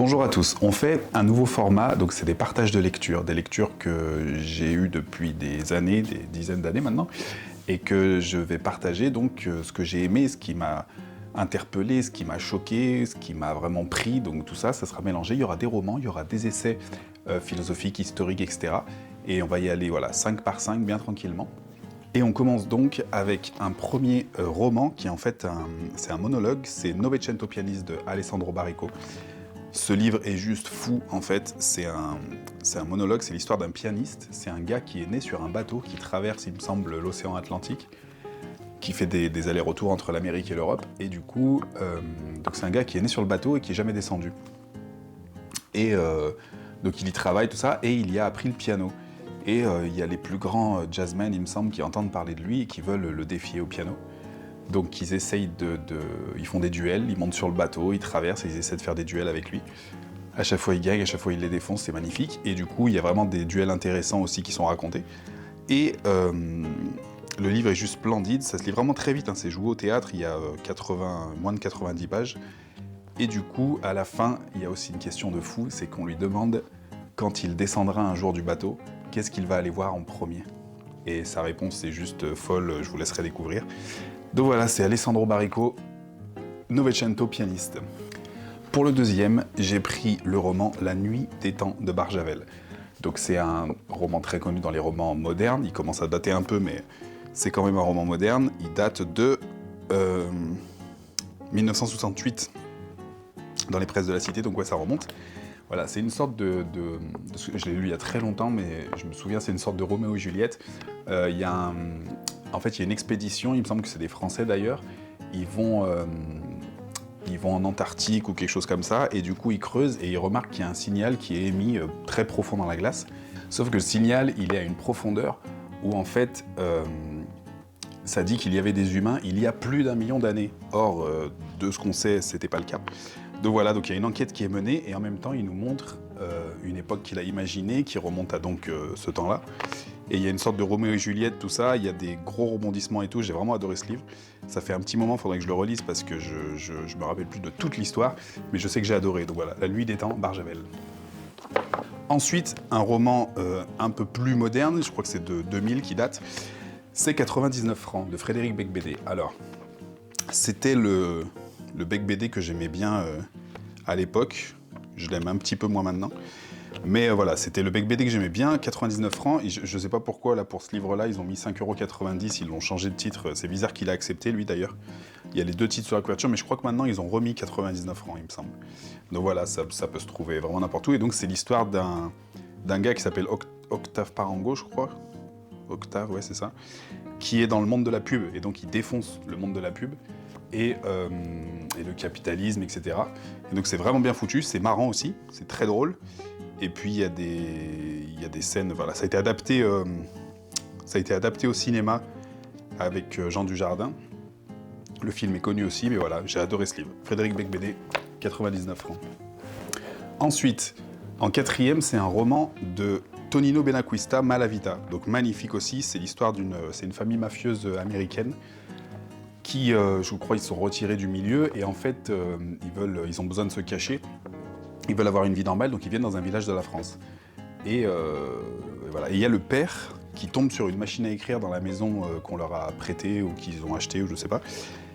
Bonjour à tous, on fait un nouveau format, donc c'est des partages de lectures, des lectures que j'ai eues depuis des années, des dizaines d'années maintenant, et que je vais partager donc ce que j'ai aimé, ce qui m'a interpellé, ce qui m'a choqué, ce qui m'a vraiment pris, donc tout ça, ça sera mélangé, il y aura des romans, il y aura des essais philosophiques, historiques, etc. Et on va y aller, voilà, 5 par 5, bien tranquillement. Et on commence donc avec un premier roman qui en fait, c'est un monologue, c'est Novecento pianiste de Alessandro Baricco. Ce livre est juste fou, en fait, c'est un monologue, c'est l'histoire d'un pianiste, c'est un gars qui est né sur un bateau qui traverse, il me semble, l'océan Atlantique, qui fait des allers-retours entre l'Amérique et l'Europe, et du coup, donc c'est un gars qui est né sur le bateau et qui est jamais descendu. Et donc il y travaille, tout ça, et il y a appris le piano. Et il y a les plus grands jazzmen, il me semble, qui entendent parler de lui et qui veulent le défier au piano. Donc ils essayent ils font des duels, ils montent sur le bateau, ils traversent et ils essaient de faire des duels avec lui. À chaque fois ils gagnent, à chaque fois ils les défoncent, c'est magnifique. Et du coup il y a vraiment des duels intéressants aussi qui sont racontés. Et le livre est juste splendide, ça se lit vraiment très vite, hein. C'est joué au théâtre, il y a moins de 90 pages. Et du coup à la fin il y a aussi une question de fou, c'est qu'on lui demande quand il descendra un jour du bateau, qu'est-ce qu'il va aller voir en premier. Et sa réponse c'est juste folle, je vous laisserai découvrir. Donc voilà, c'est Alessandro Baricco, Novecento pianiste. Pour le deuxième, j'ai pris le roman La nuit des temps de Barjavel. Donc c'est un roman très connu dans les romans modernes, il commence à dater un peu, mais c'est quand même un roman moderne. Il date de 1968 dans les presses de la Cité, donc ouais, ça remonte. Voilà, c'est une sorte je l'ai lu il y a très longtemps, mais je me souviens, c'est une sorte de Roméo et Juliette. En fait, il y a une expédition, il me semble que c'est des Français d'ailleurs, ils vont en Antarctique ou quelque chose comme ça, et du coup ils creusent et ils remarquent qu'il y a un signal qui est émis très profond dans la glace. Sauf que le signal, il est à une profondeur où en fait, ça dit qu'il y avait des humains il y a plus d'1 million d'années. Or, de ce qu'on sait, c'était pas le cas. Donc voilà, donc il y a une enquête qui est menée, et en même temps, il nous montre une époque qu'il a imaginée, qui remonte à donc ce temps-là. Et il y a une sorte de Roméo et Juliette, tout ça, il y a des gros rebondissements et tout, j'ai vraiment adoré ce livre. Ça fait un petit moment, il faudrait que je le relise parce que je me rappelle plus de toute l'histoire, mais je sais que j'ai adoré. Donc voilà, La nuit des temps, Barjavel. Ensuite, un roman un peu plus moderne, je crois que c'est de 2000 qui date, c'est 99 francs de Frédéric Beigbeder. Alors, c'était le Beigbeder que j'aimais bien à l'époque, je l'aime un petit peu moins maintenant. Mais voilà, c'était le Beigbeder que j'aimais bien, 99 francs, et je sais pas pourquoi, là, pour ce livre-là, ils ont mis 5,90 €, ils l'ont changé de titre, c'est bizarre qu'il a accepté, lui, d'ailleurs. Il y a les 2 titres sur la couverture, mais je crois que maintenant, ils ont remis 99 francs, il me semble. Donc voilà, ça peut se trouver vraiment n'importe où, et donc c'est l'histoire d'un gars qui s'appelle Octave Parango, je crois. Octave, ouais, c'est ça. Qui est dans le monde de la pub, et donc il défonce le monde de la pub, et le capitalisme, etc. Et donc c'est vraiment bien foutu, c'est marrant aussi, c'est très drôle. Et puis il y a des scènes, voilà, ça a été adapté au cinéma avec Jean Dujardin. Le film est connu aussi, mais voilà, j'ai adoré ce livre. Frédéric Beigbeder, 99 francs. Ensuite, en quatrième, c'est un roman de Tonino Benacquista, Malavita. Donc magnifique aussi, c'est l'histoire c'est une famille mafieuse américaine qui, je crois, ils sont retirés du milieu et en fait, ils ont besoin de se cacher. Ils veulent avoir une vie normale, donc ils viennent dans un village de la France. Et voilà. Et il y a le père qui tombe sur une machine à écrire dans la maison qu'on leur a prêtée ou qu'ils ont achetée, ou je sais pas.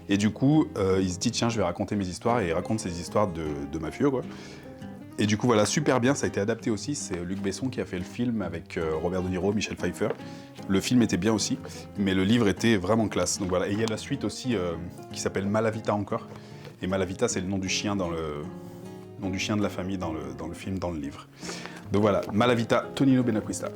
Et du coup, il se dit, tiens, je vais raconter mes histoires, et il raconte ses histoires de mafieux, quoi. Et du coup, voilà, super bien, ça a été adapté aussi. C'est Luc Besson qui a fait le film avec Robert De Niro, Michel Pfeiffer. Le film était bien aussi, mais le livre était vraiment classe. Donc voilà. Et il y a la suite aussi qui s'appelle Malavita encore. Et Malavita, c'est le nom du chien nom du chien de la famille dans le film, dans le livre. Donc voilà, Malavita, Tonino Benacquista.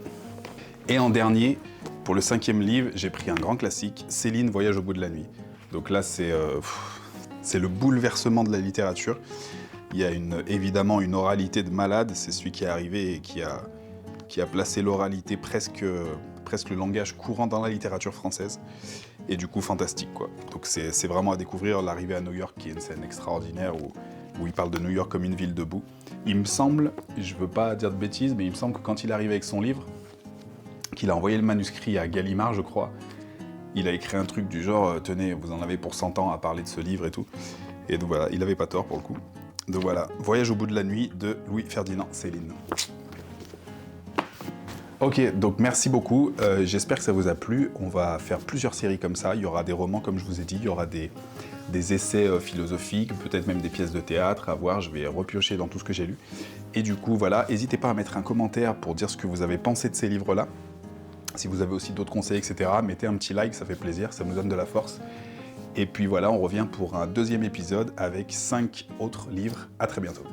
Et en dernier, pour le 5e livre, j'ai pris un grand classique, Céline, Voyage au bout de la nuit. Donc là, c'est le bouleversement de la littérature. Il y a évidemment une oralité de malade, c'est celui qui est arrivé et qui a placé l'oralité presque le langage courant dans la littérature française. Et du coup, fantastique, quoi. Donc c'est vraiment à découvrir. L'arrivée à New York, qui est une scène extraordinaire où il parle de New York comme une ville debout. Il me semble, je veux pas dire de bêtises, mais il me semble que quand il arrive avec son livre, qu'il a envoyé le manuscrit à Gallimard, je crois, il a écrit un truc du genre « Tenez, vous en avez pour 100 ans à parler de ce livre et tout ». Et donc voilà, il avait pas tort pour le coup. Donc voilà, Voyage au bout de la nuit de Louis-Ferdinand Céline. Ok, donc merci beaucoup. J'espère que ça vous a plu. On va faire plusieurs séries comme ça. Il y aura des romans, comme je vous ai dit. Il y aura des essais philosophiques, peut-être même des pièces de théâtre à voir. Je vais repiocher dans tout ce que j'ai lu. Et du coup, voilà, n'hésitez pas à mettre un commentaire pour dire ce que vous avez pensé de ces livres-là. Si vous avez aussi d'autres conseils, etc., mettez un petit like, ça fait plaisir, ça nous donne de la force. Et puis voilà, on revient pour un deuxième épisode avec 5 autres livres. À très bientôt.